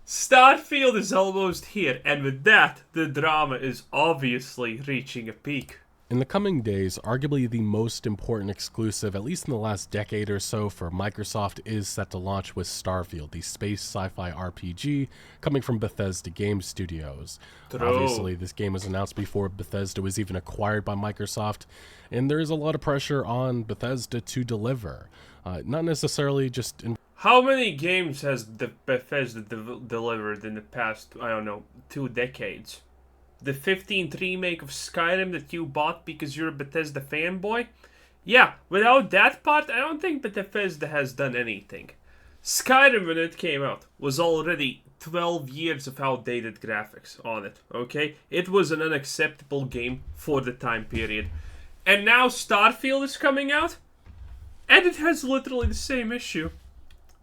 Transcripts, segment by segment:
Starfield is almost here, and with that, the drama is obviously reaching a peak. In the coming days, arguably the most important exclusive, at least in the last decade or so, for Microsoft is set to launch with Starfield, the space sci-fi RPG coming from Bethesda Game Studios. True. Obviously, this game was announced before Bethesda was even acquired by Microsoft, and there is a lot of pressure on Bethesda to deliver. Not necessarily just in How many games has the Bethesda delivered in the past, I don't know, 2 decades? The 15th remake of Skyrim that you bought because you're a Bethesda fanboy? Yeah, without that part, I don't think Bethesda has done anything. Skyrim, when it came out, was already 12 years of outdated graphics on it, okay? It was an unacceptable game for the time period. And now Starfield is coming out, and it has literally the same issue.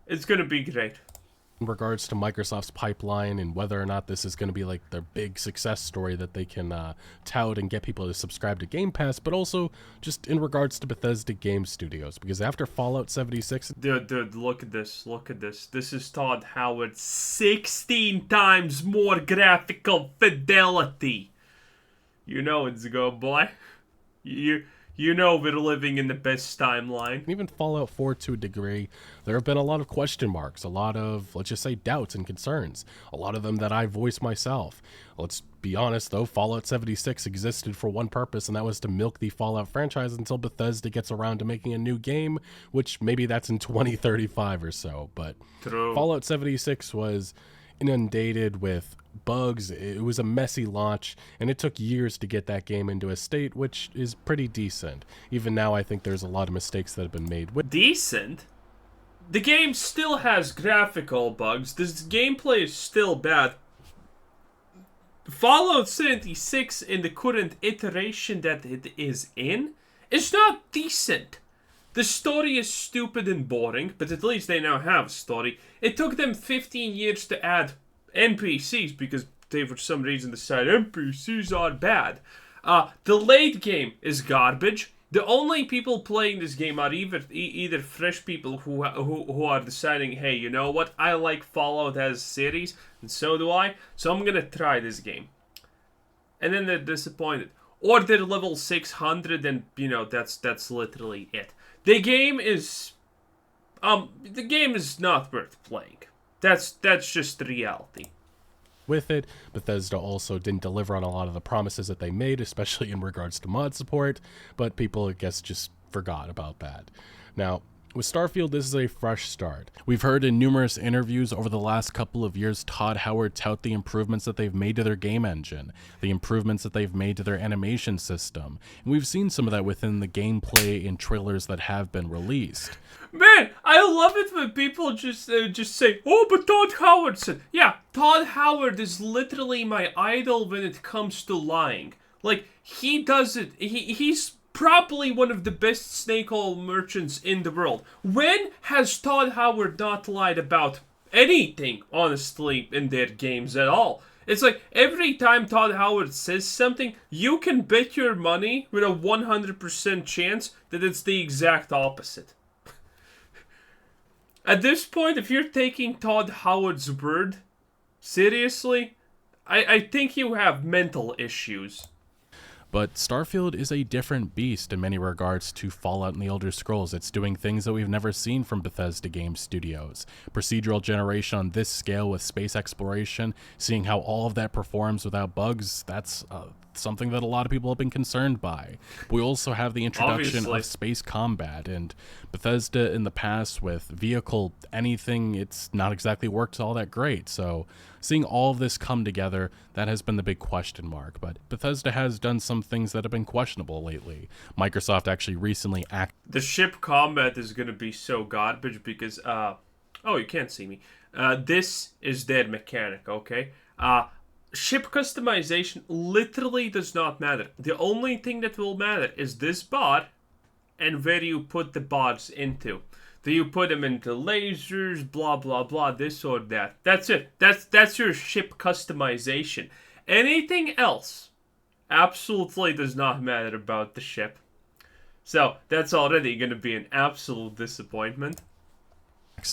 It's gonna be great. regards to Microsoft's pipeline and whether or not this is going to be like their big success story that they can tout and get people to subscribe to Game Pass, but also just in regards to Bethesda Game Studios, because after Fallout 76, Dude, look at this. Look at this. This is Todd Howard. 16 times more graphical fidelity. You know it's good, boy. You know we're living in the best timeline. even Fallout 4 to a degree, there have been a lot of question marks, a lot of, let's just say, doubts and concerns, a lot of them that I voice myself. Let's be honest, though, Fallout 76 existed for one purpose, and that was to milk the Fallout franchise until Bethesda gets around to making a new game, which maybe that's in 2035 or so, but True. Fallout 76 was inundated with bugs. It was a messy launch, and it took years to get that game into a state which is pretty decent. Even now, I think there's a lot of mistakes that have been made with Decent? The game still has graphical bugs. This gameplay is still bad. Fallout 76 in the current iteration that it is in is not decent. The story is stupid and boring, but at least they now have a story. It took them 15 years to add NPCs because they for some reason decided NPCs are bad. The late game is garbage. The only people playing this game are either fresh people who are deciding, hey, you know what? I like Fallout as a series, and so do I. So I'm gonna try this game, and then they're disappointed, or they're level 600, and that's literally it. The game is not worth playing. That's just the reality. with it. Bethesda also didn't deliver on a lot of the promises that they made, especially in regards to mod support, but people, I guess, just forgot about that. Now, with Starfield, this is a fresh start. We've heard in numerous interviews over the last couple of years Todd Howard tout the improvements that they've made to their game engine, the improvements that they've made to their animation system, and we've seen some of that within the gameplay and trailers that have been released. Man, I love it when people just say, "Oh, but Todd Howard said." Yeah, Todd Howard is literally my idol when it comes to lying. Like, he does it. He's probably one of the best snake oil merchants in the world. When has Todd Howard not lied about anything, honestly, in their games at all? It's like every time Todd Howard says something, you can bet your money with a 100% chance that it's the exact opposite. At this point, if you're taking Todd Howard's word seriously, I think you have mental issues. But Starfield is a different beast in many regards to Fallout and the Elder Scrolls. It's doing things that we've never seen from Bethesda Game Studios. Procedural generation on this scale with space exploration, seeing how all of that performs without bugs, that's something that a lot of people have been concerned by. But we also have the introduction Obviously. of space combat, and Bethesda in the past with vehicle anything, it's not exactly worked all that great. So seeing all of this come together, that has been the big question mark. But Bethesda has done some things that have been questionable lately. Microsoft actually recently The ship combat is gonna be so garbage because, oh, you can't see me. This is their mechanic, okay? Ship customization literally does not matter. The only thing that will matter is this bar and where you put the bars into. Do you put them into lasers, blah, blah, blah, this or that? That's it. That's your ship customization. Anything else absolutely does not matter about the ship. So, that's already going to be an absolute disappointment.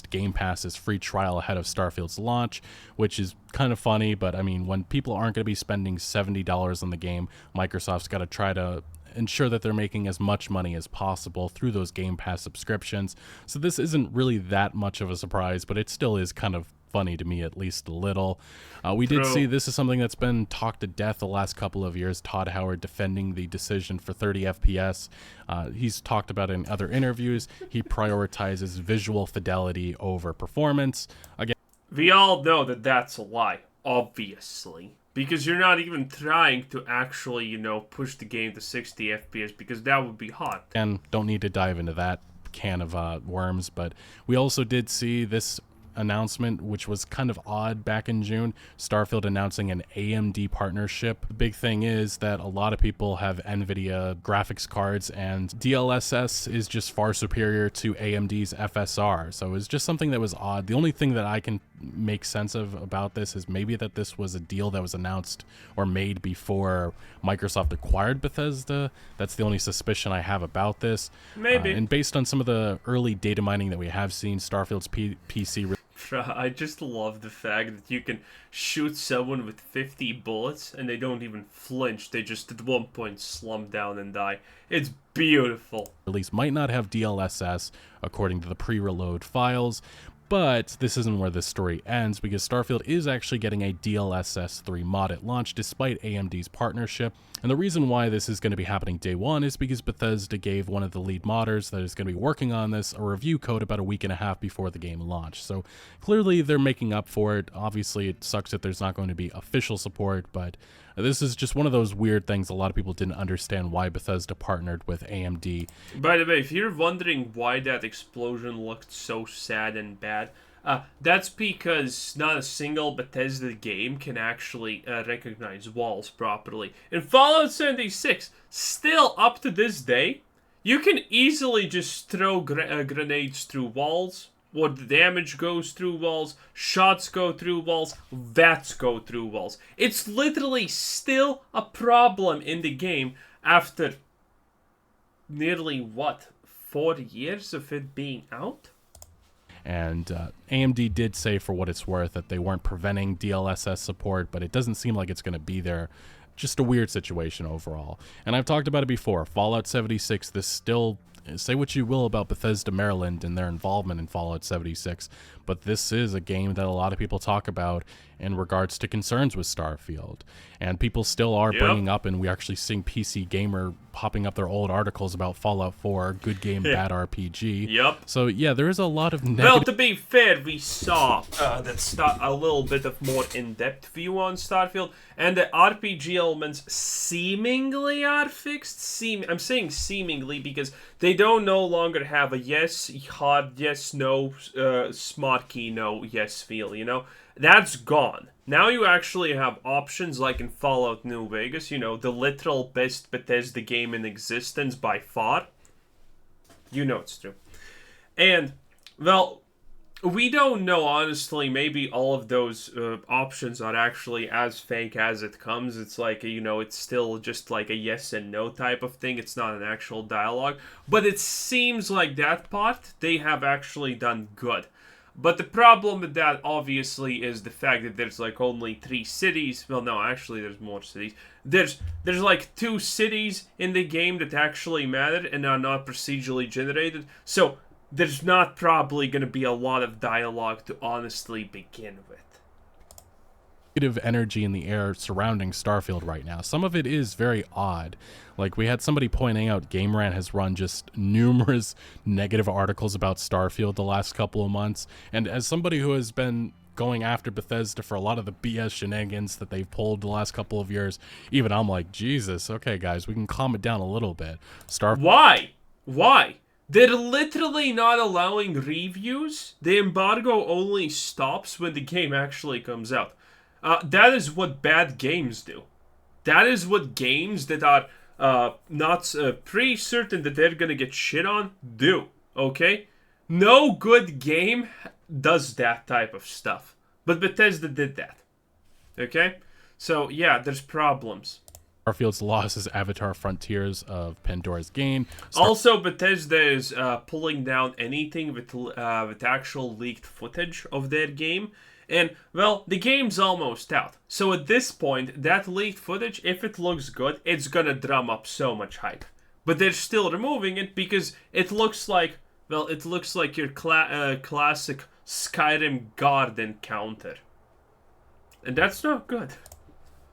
Game Pass's free trial ahead of Starfield's launch, which is kind of funny, but I mean, when people aren't going to be spending $70 on the game, Microsoft's got to try to ensure that they're making as much money as possible through those Game Pass subscriptions. So this isn't really that much of a surprise, but it still is kind of funny to me, at least a little. We did see this is something that's been talked to death the last couple of years. Todd Howard defending the decision for 30 FPS. He's talked about it in other interviews. He prioritizes visual fidelity over performance. Again, we all know that that's a lie, obviously. Because you're not even trying to actually, push the game to 60 FPS, because that would be hot. And don't need to dive into that can of worms, but we also did see this announcement, which was kind of odd back in June. Starfield announcing an AMD partnership. The big thing is that a lot of people have NVIDIA graphics cards, and DLSS is just far superior to AMD's FSR. So it's just something that was odd. The only thing that I can make sense of about this is maybe that this was a deal that was announced or made before Microsoft acquired Bethesda. That's the only suspicion I have about this. Maybe. And based on some of the early data mining that we have seen, Starfield's PC... I just love the fact that you can shoot someone with 50 bullets and they don't even flinch. They just at one point slump down and die. It's beautiful. Release might not have DLSS according to the pre-reload files, but this isn't where this story ends, because Starfield is actually getting a DLSS 3 mod at launch despite AMD's partnership. And the reason why this is going to be happening day one is because Bethesda gave one of the lead modders that is going to be working on this a review code about a week and a half before the game launched. So clearly they're making up for it. Obviously it sucks that there's not going to be official support, but this is just one of those weird things. A lot of people didn't understand why Bethesda partnered with AMD. By the way, if you're wondering why that explosion looked so sad and bad, that's because not a single Bethesda game can actually recognize walls properly. In Fallout 76, still up to this day, you can easily just throw grenades through walls, or the damage goes through walls, shots go through walls, VATs go through walls. It's literally still a problem in the game after nearly, 4 years of it being out? And AMD did say, for what it's worth, that they weren't preventing DLSS support, but it doesn't seem like it's going to be there. Just a weird situation overall. And I've talked about it before. Fallout 76, this still... Say what you will about Bethesda, Maryland, and their involvement in Fallout 76, but this is a game that a lot of people talk about in regards to concerns with Starfield. And people still are bringing up, and we're actually seeing PC Gamer popping up their old articles about Fallout 4, good game, bad RPG. Yep. So yeah, there is a lot of negative... Well, to be fair, we saw a little bit of more in-depth view on Starfield, and the RPG elements seemingly are fixed. I'm saying seemingly because they don't no longer have a yes, hard, yes, no, smart key, no, yes feel, That's gone. Now you actually have options like in Fallout New Vegas, the literal best Bethesda game in existence by far. It's true. And, well, we don't know, honestly. Maybe all of those options are actually as fake as it comes. It's like, it's still just like a yes and no type of thing. It's not an actual dialogue. But it seems like that part, they have actually done good. But the problem with that, obviously, is the fact that there's like only 3 cities. Well, no, actually, there's more cities. There's like 2 cities in the game that actually matter and are not procedurally generated. So there's not probably going to be a lot of dialogue to honestly begin with. Negative energy in the air surrounding Starfield right now. Some of it is very odd. Like, we had somebody pointing out Game Rant has run just numerous negative articles about Starfield the last couple of months, and as somebody who has been going after Bethesda for a lot of the BS shenanigans that they've pulled the last couple of years, even I'm like, Jesus, okay guys, we can calm it down a little bit. Why? They're literally not allowing reviews. The embargo only stops when the game actually comes out. That is what bad games do. That is what games that are not pretty certain that they're gonna get shit on do. Okay? No good game does that type of stuff. But Bethesda did that. Okay? So, yeah, there's problems. Starfield's loss is Avatar Frontiers of Pandora's Game. Also, Bethesda is pulling down anything with actual leaked footage of their game. And, well, the game's almost out. So at this point, that leaked footage, if it looks good, it's gonna drum up so much hype. But they're still removing it because it looks like, well, it looks like your classic Skyrim garden counter. And that's not good.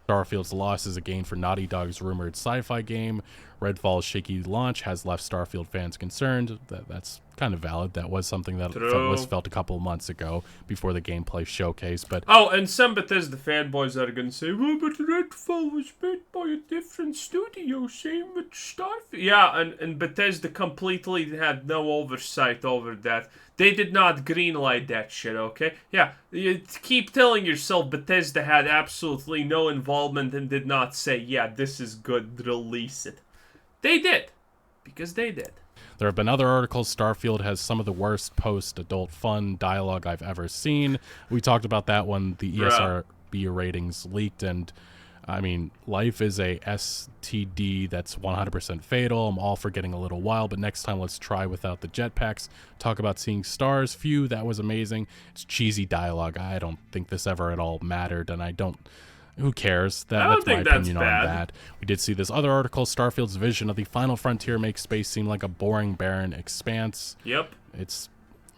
Starfield's loss is a gain for Naughty Dog's rumored sci-fi game. Redfall's shaky launch has left Starfield fans concerned. That's kind of valid. That was something that was felt a couple of months ago before the gameplay showcase. But and some Bethesda fanboys are going to say, well, but Redfall was made by a different studio, same with Starfield. Yeah, and Bethesda completely had no oversight over that. They did not greenlight that shit, okay? Yeah, you keep telling yourself Bethesda had absolutely no involvement and did not say, yeah, this is good, release it. They did. Because they did. There have been other articles. Starfield has some of the worst post-adult fun dialogue I've ever seen. We talked about that when the ESRB ratings leaked, and I mean, life is a STD that's 100% fatal. I'm all for getting a little wild, but next time let's try without the jetpacks. Talk about seeing stars. Phew, that was amazing. It's cheesy dialogue. I don't think this ever at all mattered, and I don't... Who cares? That's my opinion on that. We did see this other article. Starfield's vision of the final frontier makes space seem like a boring, barren expanse. Yep.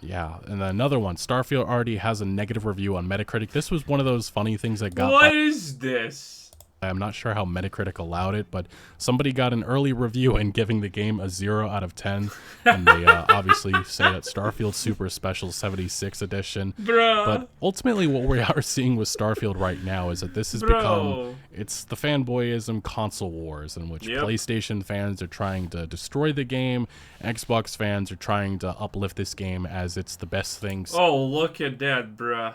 Yeah. And then another one. Starfield already has a negative review on Metacritic. This was one of those funny things that got... What is this? I'm not sure how Metacritic allowed it, but somebody got an early review and giving the game a 0 out of 10. And they obviously say that Starfield Super Special 76 Edition. Bruh. But ultimately what we are seeing with Starfield right now is that this has become... It's the fanboyism console wars in which PlayStation fans are trying to destroy the game. Xbox fans are trying to uplift this game as it's the best thing. Oh, look at that, bruh.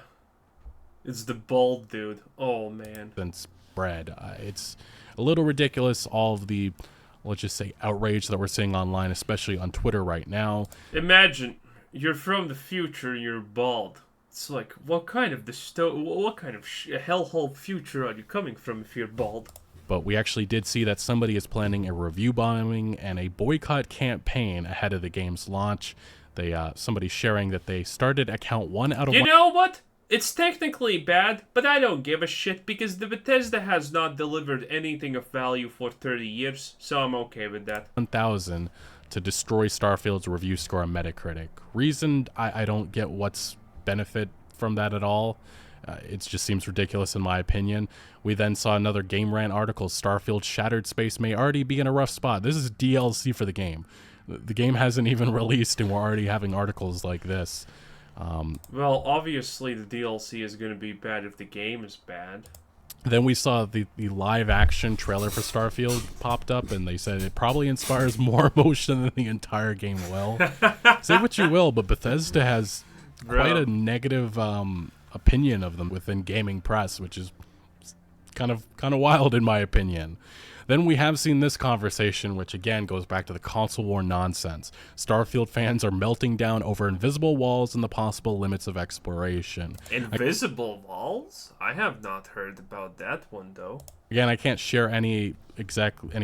It's the bald dude. Oh, man. Bread. It's a little ridiculous, all of the, let's just say, outrage that we're seeing online, especially on Twitter right now. You're from the future, you're bald. It's like, what kind of hellhole future are you coming from if you're bald? But we actually did see that somebody is planning a review bombing and a boycott campaign ahead of the game's launch. Somebody's sharing that they started account 1 out of 1. You know what? It's technically bad, but I don't give a shit because the Bethesda has not delivered anything of value for 30 years, so I'm okay with that. 1,000 to destroy Starfield's review score on Metacritic. Reason, I don't get what's benefit from that at all. It just seems ridiculous in my opinion. We then saw another Game Rant article. Starfield Shattered Space may already be in a rough spot. This is DLC for the game. The game hasn't even released and we're already having articles like this. Well, obviously the DLC is going to be bad if the game is bad. Then we saw the live action trailer for Starfield popped up, and they said it probably inspires more emotion than the entire game will. Say what you will, but Bethesda has quite a negative opinion of them within gaming press, which is kind of wild in my opinion. Then we have seen this conversation, which again goes back to the console war nonsense. Starfield fans are melting down over invisible walls and the possible limits of exploration. Invisible walls? I have not heard about that one, though. Again, I can't share any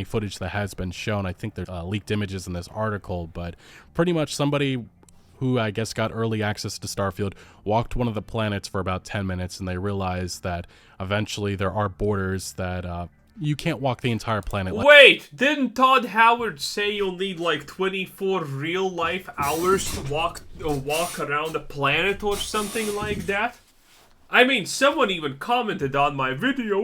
footage that has been shown. I think there's leaked images in this article, but pretty much somebody who I guess got early access to Starfield walked one of the planets for about 10 minutes, and they realized that eventually there are borders that... you can't walk the entire planet. Wait, didn't Todd Howard say you'll need like 24 real-life hours to walk around the planet or something like that? I mean, someone even commented on my video,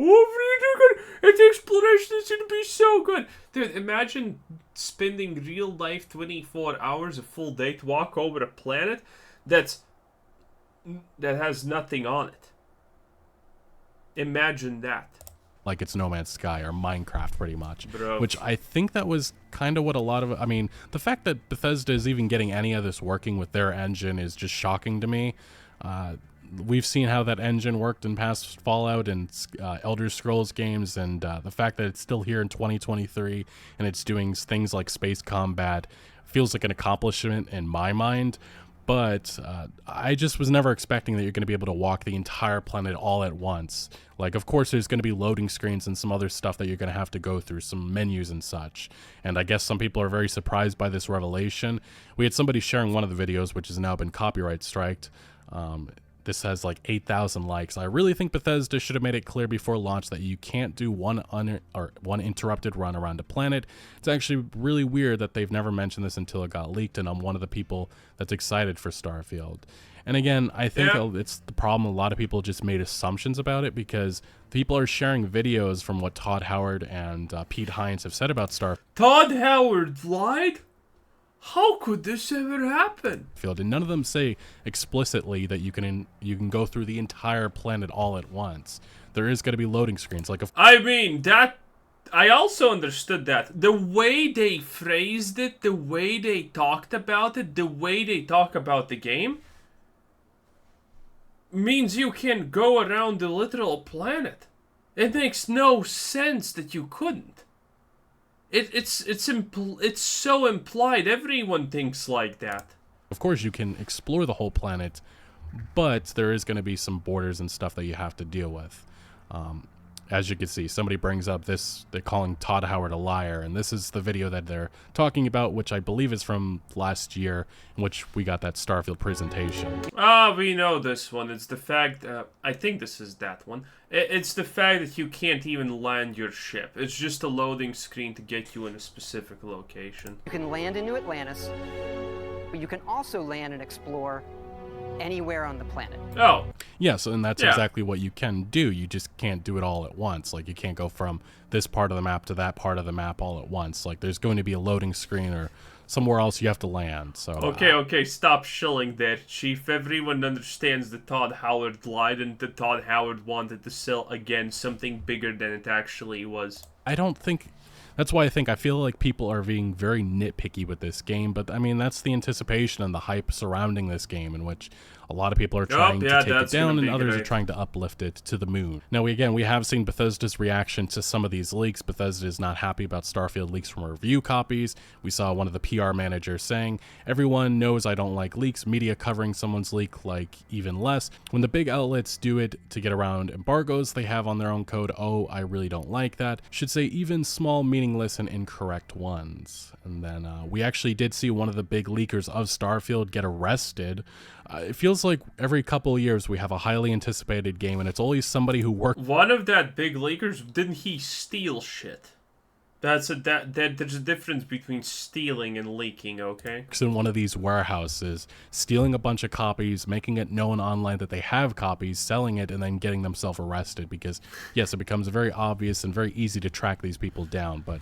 its exploration is gonna be so good. Dude, imagine spending real-life 24 hours, a full day to walk over a planet that has nothing on it. Imagine that. Like it's No Man's Sky or Minecraft pretty much. Bro. Which I think that was kind of what a lot of... I mean, the fact that Bethesda is even getting any of this working with their engine is just shocking to me. We've seen how that engine worked in past Fallout and Elder Scrolls games, and the fact that it's still here in 2023 and it's doing things like space combat feels like an accomplishment in my mind. But I just was never expecting that you're going to be able to walk the entire planet all at once. Like, of course, there's going to be loading screens and some other stuff that you're going to have to go through, some menus and such. And I guess some people are very surprised by this revelation. We had somebody sharing one of the videos, which has now been copyright striked. This has like 8,000 likes. I really think Bethesda should have made it clear before launch that you can't do one interrupted run around a planet. It's actually really weird that they've never mentioned this until it got leaked, and I'm one of the people that's excited for Starfield. And again, I think it's the problem. A lot of people just made assumptions about it because people are sharing videos from what Todd Howard and Pete Heinz have said about Starfield. Todd Howard lied? How could this ever happen? And none of them say explicitly that you can go through the entire planet all at once. There is going to be loading screens. I mean, that I also understood that. The way they phrased it, the way they talked about it, the way they talk about the game means you can go around the literal planet. It makes no sense that you couldn't. It's so implied. Everyone thinks like that. Of course, you can explore the whole planet, but there is going to be some borders and stuff that you have to deal with. As you can see, somebody brings up this, they're calling Todd Howard a liar, and this is the video that they're talking about, which I believe is from last year, in which we got that Starfield presentation. We know this one. It's the fact, I think this is that one. It's the fact that you can't even land your ship. It's just a loading screen to get you in a specific location. You can land in New Atlantis, but you can also land and explore anywhere on the planet. Oh. Yes, and that's exactly what you can do. You just can't do it all at once. Like, you can't go from this part of the map to that part of the map all at once. Like, there's going to be a loading screen or somewhere else you have to land. So Okay, stop shilling there, Chief. Everyone understands that Todd Howard lied and that Todd Howard wanted to sell, again, something bigger than it actually was. I don't think... That's why I feel like people are being very nitpicky with this game, but I mean, that's the anticipation and the hype surrounding this game, in which a lot of people are trying to take it down and others are trying to uplift it to the moon. Now, we have seen Bethesda's reaction to some of these leaks. Bethesda is not happy about Starfield leaks from review copies. We saw one of the PR managers saying, "Everyone knows I don't like leaks. Media covering someone's leak like even less. When the big outlets do it to get around embargoes they have on their own code, oh, I really don't like that. Should say even small, meaningless, and incorrect ones." And then we actually did see one of the big leakers of Starfield get arrested. It feels like every couple of years we have a highly anticipated game, and it's always somebody who worked. One of that big leakers, didn't he steal shit? There's a difference between stealing and leaking, okay? In one of these warehouses, stealing a bunch of copies, making it known online that they have copies, selling it, and then getting themselves arrested because, yes, it becomes very obvious and very easy to track these people down. But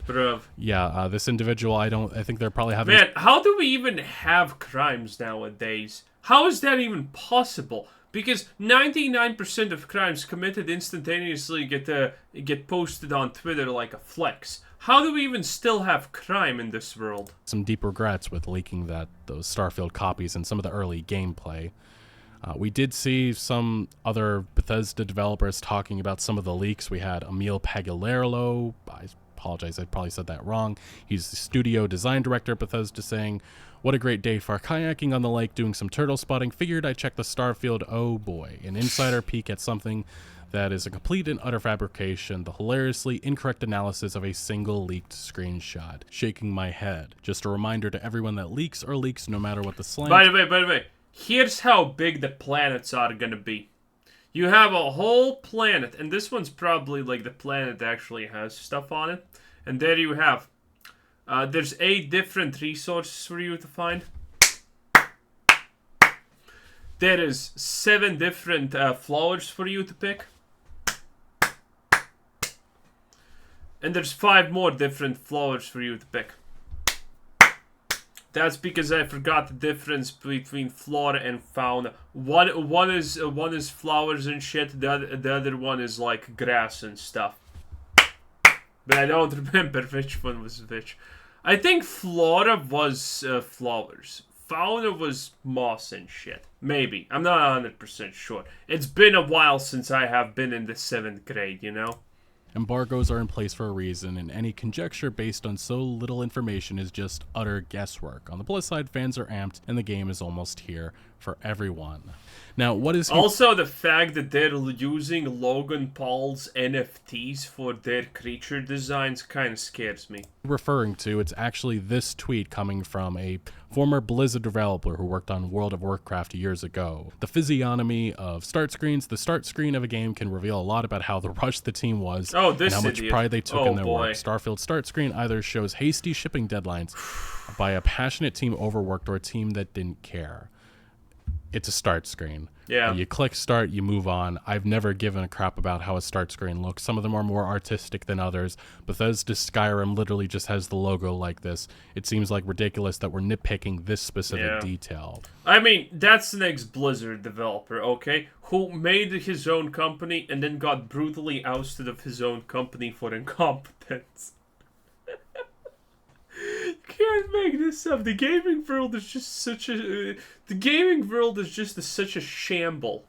yeah, this individual, I think they're probably having... Man, how do we even have crimes nowadays? How is that even possible? Because 99% of crimes committed instantaneously get posted on Twitter like a flex. How do we even still have crime in this world? Some deep regrets with leaking those Starfield copies and some of the early gameplay. We did see some other Bethesda developers talking about some of the leaks. We had Emil Pagliaro, I apologize, I probably said that wrong. He's the studio design director at Bethesda, saying, "What a great day for kayaking on the lake, doing some turtle spotting. Figured I'd check the Starfield. Oh boy, an insider peek at something that is a complete and utter fabrication, the hilariously incorrect analysis of a single leaked screenshot. Shaking my head. Just a reminder to everyone that leaks are leaks no matter what the slant." By the way, here's how big the planets are gonna be. You have a whole planet, and this one's probably like the planet that actually has stuff on it. And there you have. There's 8 different resources for you to find. There is 7 different flowers for you to pick. And there's 5 more different flowers for you to pick. That's because I forgot the difference between flora and fauna. One is flowers and shit. The other one is like grass and stuff. But I don't remember which one was which. I think flora was flowers. Fauna was moss and shit. Maybe. I'm not 100% sure. It's been a while since I have been in the 7th grade, you know? Embargoes are in place for a reason, and any conjecture based on so little information is just utter guesswork. On the plus side, fans are amped, and the game is almost here for everyone. Now, what is... Also, the fact that they're using Logan Paul's NFTs for their creature designs kind of scares me. referring to, it's actually this tweet coming from a former Blizzard developer who worked on World of Warcraft years ago. The physiognomy of start screens. The start screen of a game can reveal a lot about how the rush the team was and how much pride they took in their work. Starfield start screen either shows hasty shipping deadlines by a passionate team overworked or a team that didn't care. It's a start screen. Yeah. You click start, you move on. I've never given a crap about how a start screen looks. Some of them are more artistic than others. Bethesda Skyrim literally just has the logo like this. It seems like ridiculous that we're nitpicking this specific detail. I mean, that's the next Blizzard developer, okay? Who made his own company and then got brutally ousted of his own company for incompetence. You can't make this up. The gaming world is just such a... such a shamble.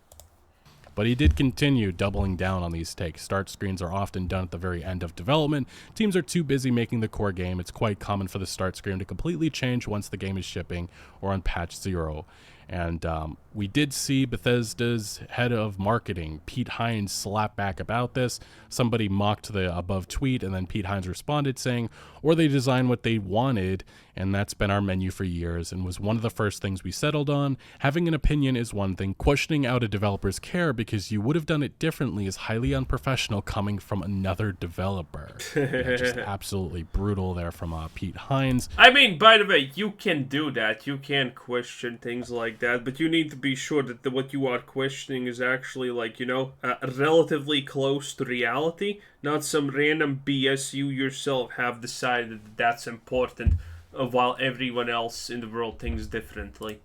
But he did continue doubling down on these takes. Start screens are often done at the very end of development. Teams are too busy making the core game. It's quite common for the start screen to completely change once the game is shipping or on patch 0. And we did see Bethesda's head of marketing, Pete Heinz, slap back about this. Somebody mocked the above tweet, and then Pete Heinz responded saying, or they designed what they wanted, and that's been our menu for years and was one of the first things we settled on. Having an opinion is one thing. Questioning out a developer's care because you would have done it differently is highly unprofessional coming from another developer. Yeah, just absolutely brutal there from Pete Heinz. I mean, by the way, you can do that. You can question things like that, but you need to be sure that what you are questioning is actually, like, you know, relatively close to reality, not some random BS you yourself have decided that that's important, while everyone else in the world thinks differently.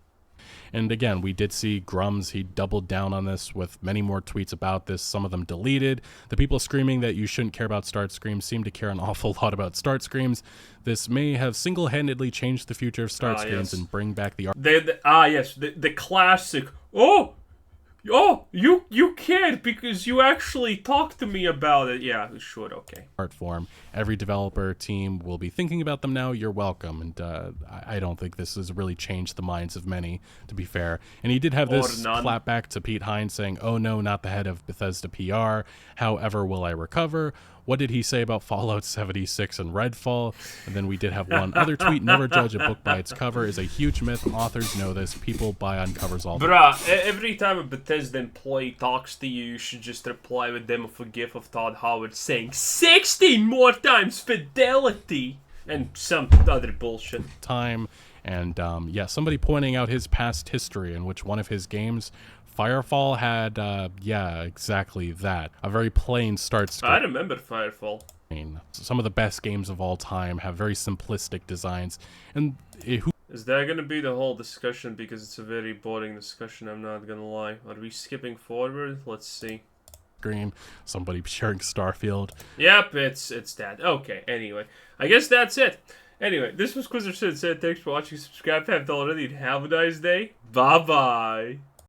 And again, we did see Grums. He doubled down on this with many more tweets about this, some of them deleted. The people screaming that you shouldn't care about start screens seem to care an awful lot about start screens. This may have single-handedly changed the future of start screens and bring back the... The classic, you cared because you actually talked to me about it. Yeah, sure, okay. Art form. Every developer team will be thinking about them now. You're welcome. And I don't think this has really changed the minds of many, to be fair. And he did have this clap back to Pete Heinz saying, oh no, not the head of Bethesda PR. However, will I recover? What did he say about Fallout 76 and Redfall? And then we did have one other tweet. Never judge a book by its cover is a huge myth. Authors know this. People buy on covers all the time. Every time a Bethesda employee talks to you, you should just reply with them of a gif of Todd Howard saying 16 more times fidelity and some other bullshit. And somebody pointing out his past history in which one of his games, Firefall, had, exactly that. A very plain start screen. I remember Firefall. Some of the best games of all time have very simplistic designs. And is that going to be the whole discussion? Because it's a very boring discussion, I'm not going to lie. Are we skipping forward? Let's see. Screen. Somebody sharing Starfield. Yep, it's that. Okay, anyway. I guess that's it. Anyway, this was Quizzer said, thanks for watching. Subscribe if you haven't already. Have a nice day. Bye-bye.